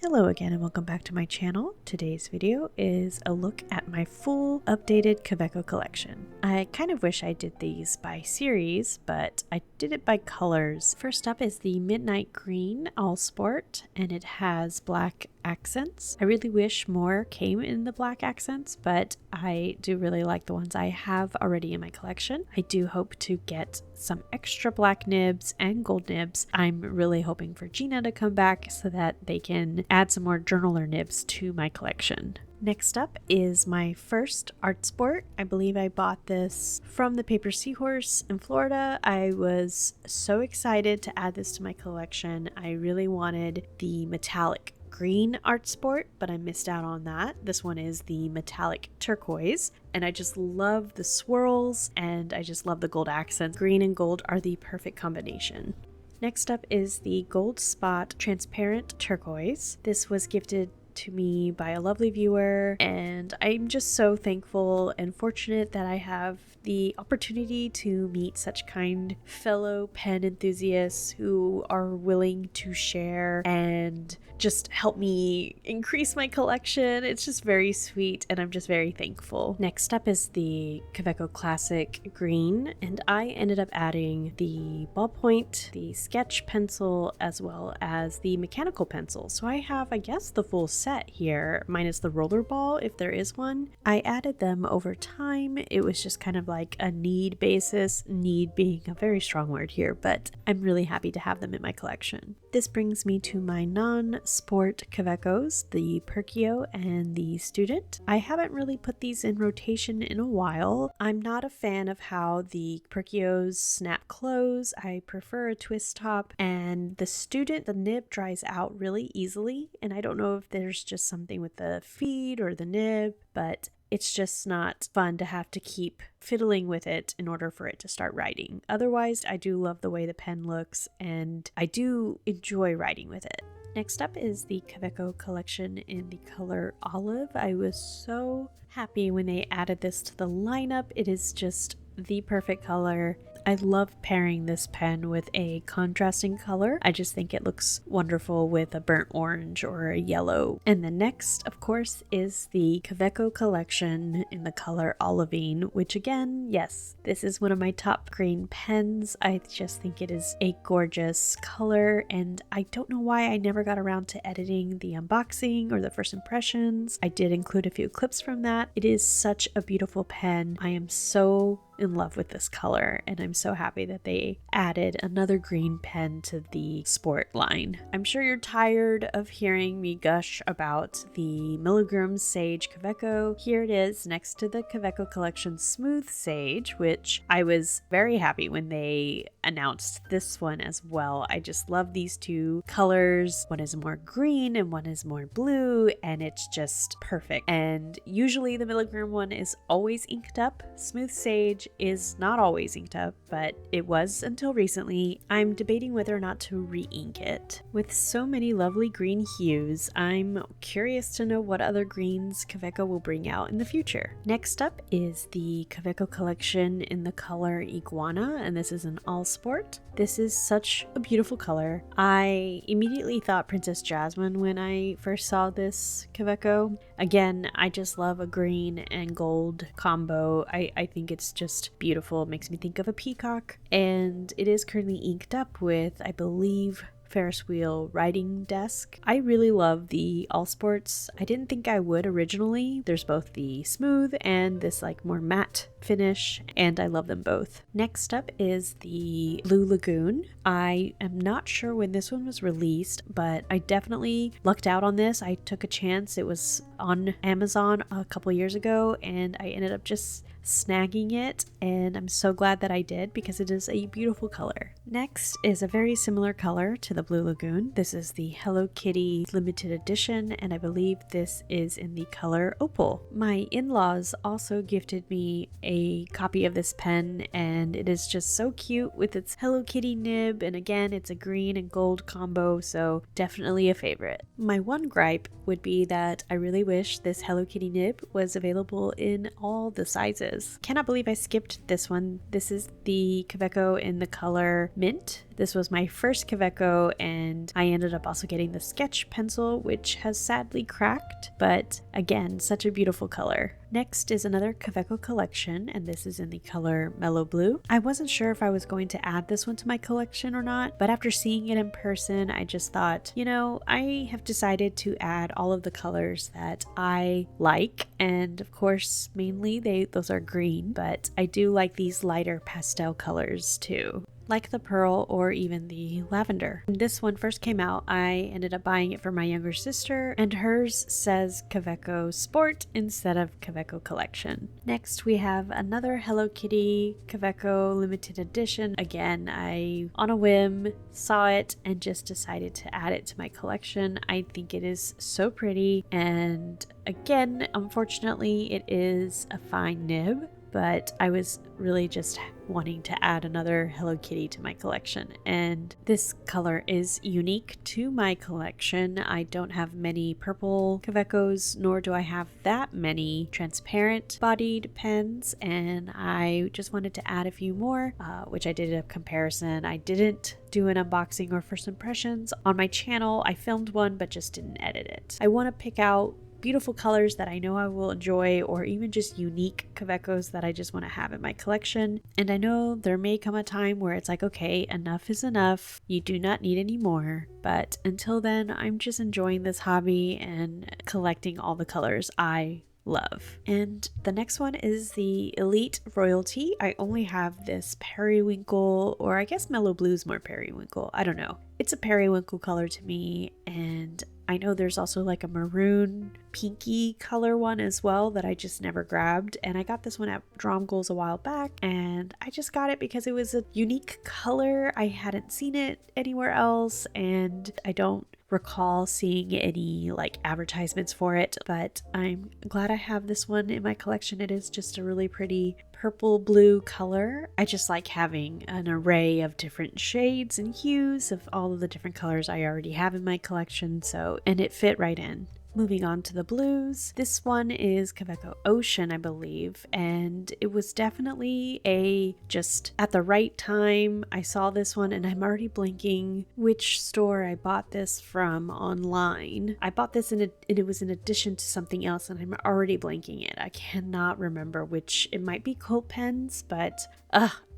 Hello again and welcome back to my channel. Today's video is a look at my full updated Kaweco collection. I kind of wish I did these by series, but I did it by colors. First up is the Midnight Green All Sport, and it has black accents. I really wish more came in the black accents, but I do really like the ones I have already in my collection. I do hope to get some extra black nibs and gold nibs. I'm really hoping for Gina to come back so that they can add some more journaler nibs to my collection. Next up is my first art sport. I believe I bought this from the Paper Seahorse in Florida. I was so excited to add this to my collection. I really wanted the metallic green art sport, but I missed out on that. This one is the metallic turquoise, and I just love the swirls and I just love the gold accents. Green and gold are the perfect combination. Next up is the Gold Spot Transparent Turquoise. This was gifted to me by a lovely viewer, and I'm just so thankful and fortunate that I have the opportunity to meet such kind fellow pen enthusiasts who are willing to share and just help me increase my collection. It's just very sweet and I'm just very thankful. Next up is the Kaweco Classic Green, and I ended up adding the ballpoint, the sketch pencil, as well as the mechanical pencil. So I have, I guess, the full set here, minus the roller ball if there is one. I added them over time. It was just kind of like a need basis, need being a very strong word here, but I'm really happy to have them in my collection. This brings me to my non-sport Kawecos, the Perkeo and the Student. I haven't really put these in rotation in a while. I'm not a fan of how the Perkeos snap close. I prefer a twist top, and the Student, the nib dries out really easily, and I don't know if there's just something with the feed or the nib, but it's just not fun to have to keep fiddling with it in order for it to start writing. Otherwise, I do love the way the pen looks and I do enjoy writing with it. Next up is the Kaweco collection in the color olive. I was so happy when they added this to the lineup. It is just the perfect color. I love pairing this pen with a contrasting color. I just think it looks wonderful with a burnt orange or a yellow. And the next, of course, is the Kaweco collection in the color olivine, which again, yes, this is one of my top green pens. I just think it is a gorgeous color, and I don't know why I never got around to editing the unboxing or the first impressions. I did include a few clips from that. It is such a beautiful pen. I am so in love with this color, and I'm so happy that they added another green pen to the sport line. I'm sure you're tired of hearing me gush about the Milligram Sage Kaweco. Here it is next to the Kaweco collection Smooth Sage, which I was very happy when they announced this one as well. I just love these two colors. One is more green and one is more blue, and it's just perfect. And usually the Milligram one is always inked up. Smooth Sage is not always inked up, but it was until recently. I'm debating whether or not to re-ink it. With so many lovely green hues, I'm curious to know what other greens Kaweco will bring out in the future. Next up is the Kaweco collection in the color Iguana, and this is an all sport. This is such a beautiful color. I immediately thought Princess Jasmine when I first saw this Kaweco. Again, I just love a green and gold combo. I think it's just beautiful. It makes me think of a peacock, and it is currently inked up with, I believe, Ferris wheel writing desk. I really love the all sports. I didn't think I would originally. There's both the smooth and this like more matte finish, and I love them both. Next up is the Blue Lagoon. I am not sure when this one was released, but I definitely lucked out on this. I took a chance. It was on Amazon a couple years ago, and I ended up just snagging it, and I'm so glad that I did because it is a beautiful color. Next is a very similar color to the Blue Lagoon. This is the Hello Kitty limited edition, and I believe this is in the color Opal. My in-laws also gifted me a copy of this pen, and it is just so cute with its Hello Kitty nib, and again, it's a green and gold combo, so definitely a favorite. My one gripe would be that I really wish this Hello Kitty nib was available in all the sizes. is. Cannot believe I skipped this one. This is the Kaweco in the color Mint. This was my first Kaweco, and I ended up also getting the sketch pencil, which has sadly cracked, but again, such a beautiful color. Next is another Kaweco collection, and this is in the color Mellow Blue. I wasn't sure if I was going to add this one to my collection or not, but after seeing it in person, I just thought, you know, I have decided to add all of the colors that I like, and of course, mainly those are green, but I do like these lighter pastel colors too, like the pearl or even the lavender. When this one first came out, I ended up buying it for my younger sister, and hers says Kaweco Sport instead of Kaweco Collection. Next, we have another Hello Kitty Kaweco limited edition. Again, I, on a whim, saw it and just decided to add it to my collection. I think it is so pretty, and again, unfortunately, it is a fine nib, but I was really just wanting to add another Hello Kitty to my collection, and this color is unique to my collection. I don't have many purple Kawecos, nor do I have that many transparent bodied pens, and I just wanted to add a few more, which I did a comparison. I didn't do an unboxing or first impressions on my channel. I filmed one but just didn't edit it. I want to pick out beautiful colors that I know I will enjoy, or even just unique Kawecos that I just want to have in my collection. And I know there may come a time where it's like, okay, enough is enough. You do not need any more. But until then, I'm just enjoying this hobby and collecting all the colors I love. And the next one is the Elite Royalty. I only have this periwinkle, or I guess Mellow Blue is more periwinkle. I don't know. It's a periwinkle color to me, and I know there's also like a maroon pinky color one as well that I just never grabbed, and I got this one at Drum Goals a while back, and I just got it because it was a unique color. I hadn't seen it anywhere else, and I don't recall seeing any like advertisements for it, but I'm glad I have this one in my collection. It is just a really pretty purple blue color. I just like having an array of different shades and hues of all of the different colors I already have in my collection, and it fit right in. Moving on to the blues. This one is Kaweco Ocean, I believe, and it was definitely just at the right time. I saw this one and I'm already blanking which store I bought this from online. I bought this and it was in addition to something else, and I'm already blanking it. I cannot remember which. It might be Colt Pens, but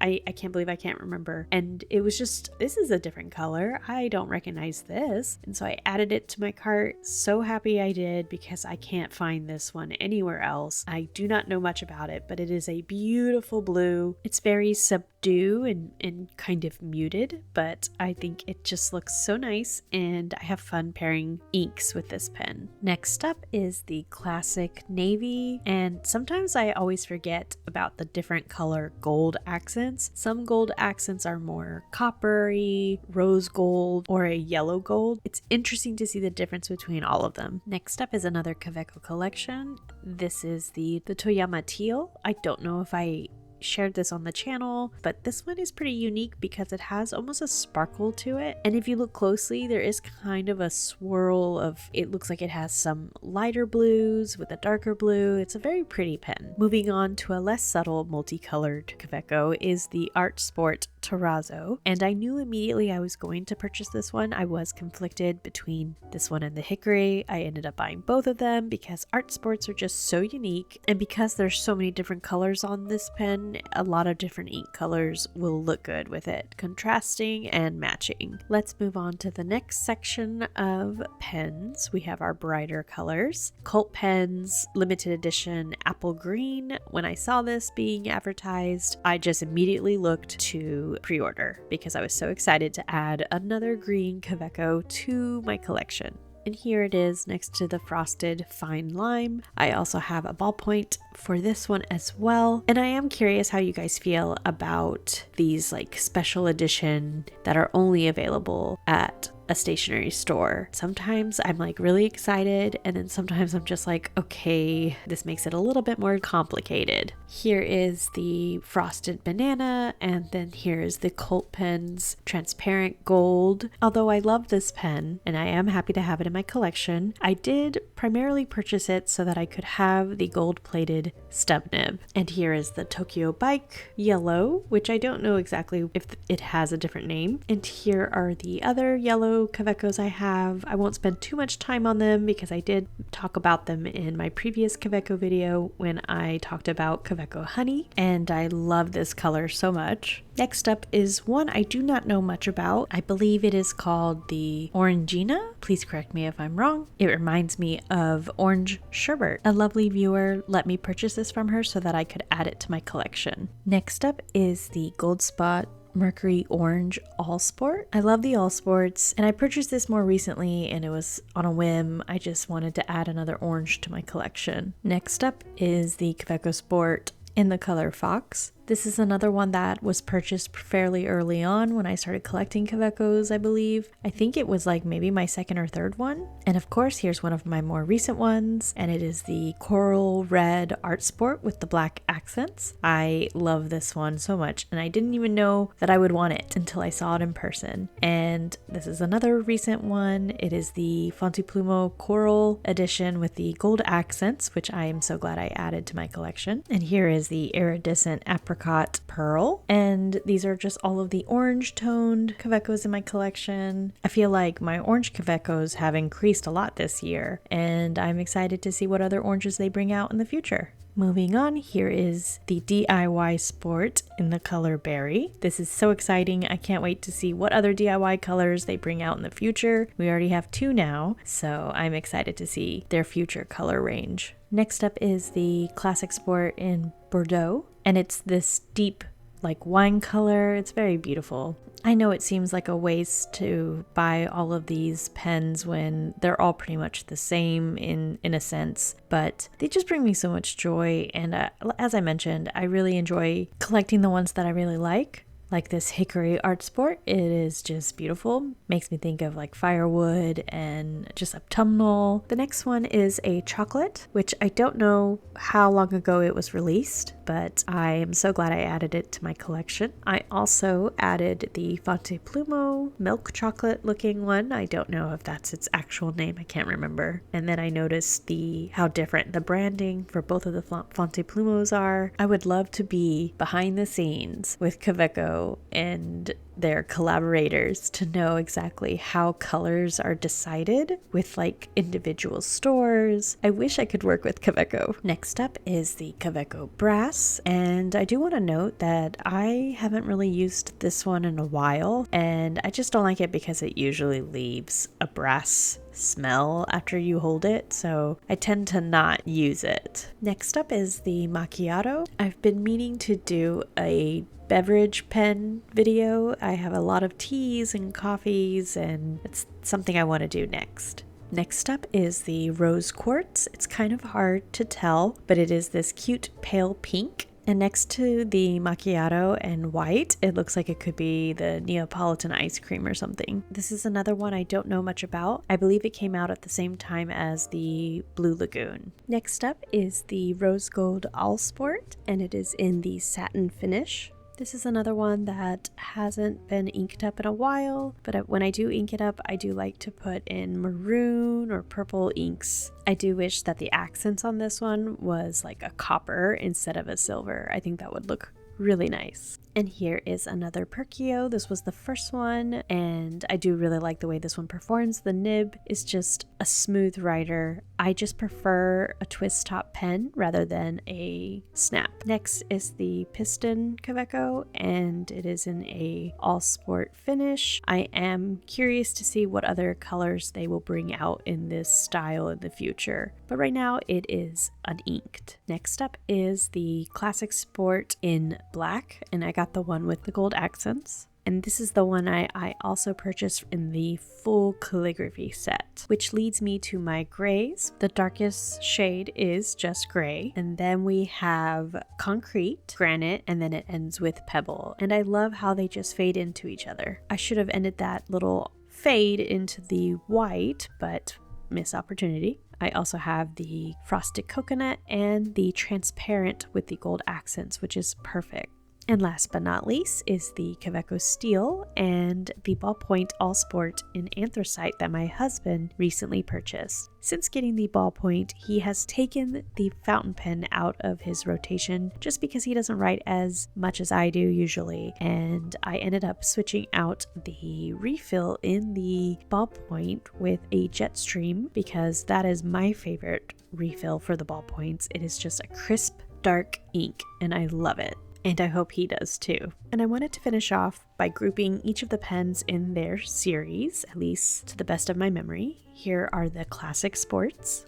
I can't believe I can't remember. And it was just, this is a different color. I don't recognize this. And so I added it to my cart. So happy I did, because I can't find this one anywhere else. I do not know much about it, but it is a beautiful blue. It's very subdued and kind of muted, but I think it just looks so nice, and I have fun pairing inks with this pen. Next up is the classic navy, and sometimes I always forget about the different color gold accents. Some gold accents are more coppery, rose gold, or a yellow gold. It's interesting to see the difference between all of them. Next up is another Kaweco collection. This is the Toyama Teal. I don't know if I shared this on the channel, but this one is pretty unique because it has almost a sparkle to it, and if you look closely, there is kind of a swirl of, it looks like it has some lighter blues with a darker blue. It's a very pretty pen. Moving on to a less subtle multicolored Kaweco is the Art Sport Terzo, and I knew immediately I was going to purchase this one. I was conflicted between this one and the Hickory. I ended up buying both of them because Art Sports are just so unique, and because there's so many different colors on this pen, a lot of different ink colors will look good with it, contrasting and matching. Let's move on to the next section of pens. We have our brighter colors. Colt Pens limited edition apple green. When I saw this being advertised, I just immediately looked to pre-order because I was so excited to add another green Kaweco to my collection. And here it is next to the frosted fine lime. I also have a ballpoint for this one as well. And I am curious how you guys feel about these like special edition that are only available at a stationery store. Sometimes I'm like really excited, and then sometimes I'm just like, okay, this makes it a little bit more complicated. Here is the frosted banana, and then here's the Colt Pens transparent gold. Although I love this pen and I am happy to have it in my collection, I did primarily purchase it so that I could have the gold plated red stub nib. And here is the Tokyo Bike yellow, which I don't know exactly if it has a different name. And here are the other yellow Kawecos I have. I won't spend too much time on them because I did talk about them in my previous Kaweco video when I talked about Kaweco Honey, and I love this color so much. Next up is one I do not know much about. I believe it is called the Orangina. Please correct me if I'm wrong. It reminds me of Orange Sherbet. A lovely viewer let me purchase this from her so that I could add it to my collection. Next up is the Gold Spot Mercury Orange All Sport. I love the All Sports, and I purchased this more recently and it was on a whim. I just wanted to add another orange to my collection. Next up is the Kaweco Sport in the color Fox. This is another one that was purchased fairly early on when I started collecting Kawecos, I believe. I think it was like maybe my second or third one. And of course, here's one of my more recent ones, and it is the Coral Red Art Sport with the black accents. I love this one so much, and I didn't even know that I would want it until I saw it in person. And this is another recent one. It is the Fontiplumo Coral edition with the gold accents, which I am so glad I added to my collection. And here is the Iridescent Apricot Pearl, and these are just all of the orange toned Kawecos in my collection. I feel like my orange Kawecos have increased a lot this year, and I'm excited to see what other oranges they bring out in the future. Moving on, here is the DIY Sport in the color Berry. This is so exciting. I can't wait to see what other DIY colors they bring out in the future. We already have 2 now, so I'm excited to see their future color range. Next up is the Classic Sport in Bordeaux, and it's this deep like wine color. It's very beautiful. I know it seems like a waste to buy all of these pens when they're all pretty much the same in a sense, but they just bring me so much joy, and as I mentioned, I really enjoy collecting the ones that I really like this Hickory Art Sport. It is just beautiful. Makes me think of like firewood and just autumnal. The next one is a chocolate, which I don't know how long ago it was released, but I am so glad I added it to my collection. I also added the Fontiplumo milk chocolate looking one. I don't know if that's its actual name. I can't remember. And then I noticed how different the branding for both of the Fontiplumos are. I would love to be behind the scenes with Kaweco and their collaborators to know exactly how colors are decided with like individual stores. I wish I could work with Kaweco. Next up is the Kaweco Brass, and I do want to note that I haven't really used this one in a while, and I just don't like it because it usually leaves a brass smell after you hold it, so I tend to not use it. Next up is the Macchiato. I've been meaning to do a beverage pen video. I have a lot of teas and coffees, and it's something I want to do next. Next up is the Rose Quartz. It's kind of hard to tell, but it is this cute pale pink. And next to the macchiato and white, it looks like it could be the Neapolitan ice cream or something. This is another one I don't know much about. I believe it came out at the same time as the Blue Lagoon. Next up is the Rose Gold All Sport, and it is in the satin finish. This is another one that hasn't been inked up in a while, but when I do ink it up, I do like to put in maroon or purple inks. I do wish that the accents on this one was like a copper instead of a silver. I think that would look really nice. And here is another Perkeo. This was the first one, and I do really like the way this one performs. The nib is just a smooth writer. I just prefer a twist top pen rather than a snap. Next is the Piston Kaweco, and it is in a all sport finish. I am curious to see what other colors they will bring out in this style in the future, but right now it is uninked. Next up is the Classic Sport in black, and I got the one with the gold accents. And this is the one I also purchased in the full calligraphy set, which leads me to my grays. The darkest shade is just gray, and then we have concrete, granite, and then it ends with pebble. And I love how they just fade into each other. I should have ended that little fade into the white, but missed opportunity. I also have the frosted coconut and the transparent with the gold accents, which is perfect. And last but not least is the Kaweco Steel and the ballpoint All Sport in Anthracite that my husband recently purchased. Since getting the ballpoint, he has taken the fountain pen out of his rotation just because he doesn't write as much as I do usually, and I ended up switching out the refill in the ballpoint with a Jetstream because that is my favorite refill for the ballpoints. It is just a crisp, dark ink, and I love it. And I hope he does too. And I wanted to finish off by grouping each of the pens in their series, at least to the best of my memory. Here are the Classic Sports,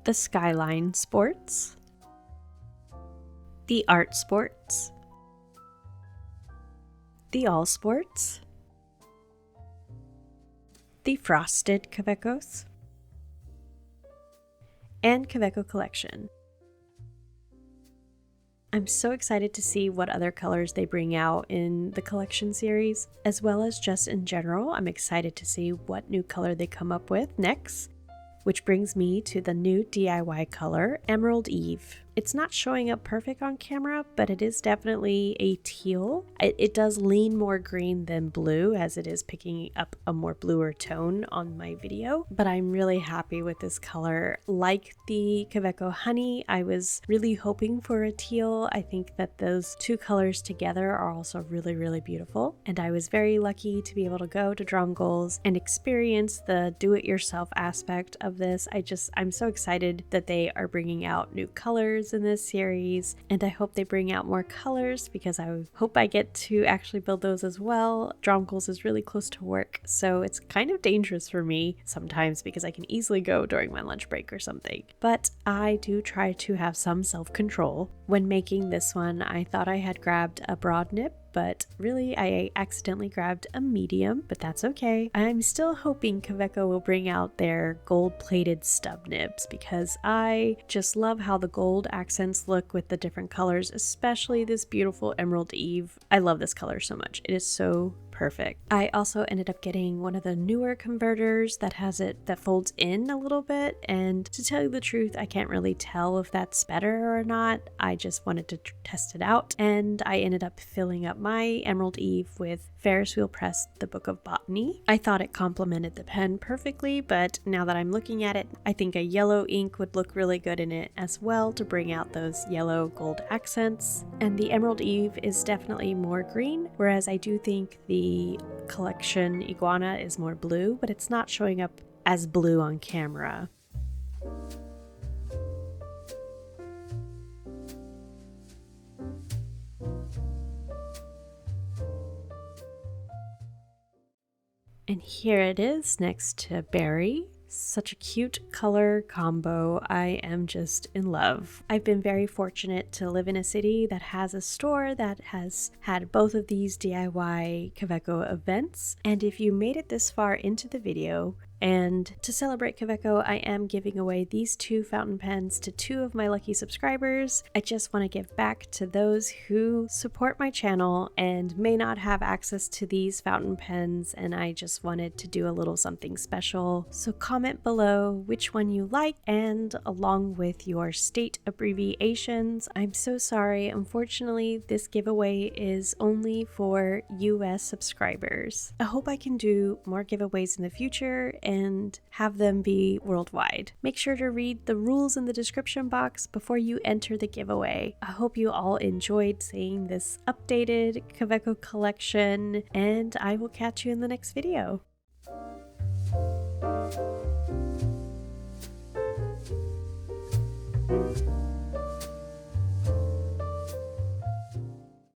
the Skyline Sports, the Art Sports, the All Sports, the Frosted Kawecos, and Kaweco Collection. I'm so excited to see what other colors they bring out in the collection series, as well as just in general. I'm excited to see what new color they come up with next, which brings me to the new DIY color, Emerald Eve. It's not showing up perfect on camera, but it is definitely a teal. It does lean more green than blue, as it is picking up a more bluer tone on my video, but I'm really happy with this color. Like the Kaweco Honey, I was really hoping for a teal. I think that those two colors together are also really, really beautiful, and I was very lucky to be able to go to Drumgoals and experience the do-it-yourself aspect of this. I'm so excited that they are bringing out new colors in this series, and I hope they bring out more colors because I hope I get to actually build those as well. Drumgoals is really close to work, so it's kind of dangerous for me sometimes because I can easily go during my lunch break or something. But I do try to have some self-control. When making this one, I thought I had grabbed a broad nib, but really I accidentally grabbed a medium, but that's okay. I'm still hoping Kaweco will bring out their gold-plated stub nibs because I just love how the gold accents look with the different colors, especially this beautiful Emerald Eve. I love this color so much. It is so perfect. I also ended up getting one of the newer converters that folds in a little bit, and to tell you the truth, I can't really tell if that's better or not. I just wanted to test it out, and I ended up filling up my Emerald Eve with Ferris Wheel Press, the Book of Botany. I thought it complemented the pen perfectly, but now that I'm looking at it, I think a yellow ink would look really good in it as well to bring out those yellow gold accents. And the Emerald Eve is definitely more green, whereas I do think the collection Iguana is more blue, but it's not showing up as blue on camera. And here it is next to Berry. Such a cute color combo. I am just in love. I've been very fortunate to live in a city that has a store that has had both of these DIY Kaweco events. And if you made it this far into the video, and to celebrate Kaweco, I am giving away these two fountain pens to 2 of my lucky subscribers. I just want to give back to those who support my channel and may not have access to these fountain pens, and I just wanted to do a little something special. So comment below which one you like, and along with your state abbreviations. I'm so sorry, unfortunately this giveaway is only for US subscribers. I hope I can do more giveaways in the future and have them be worldwide. Make sure to read the rules in the description box before you enter the giveaway. I hope you all enjoyed seeing this updated Kaweco collection, and I will catch you in the next video.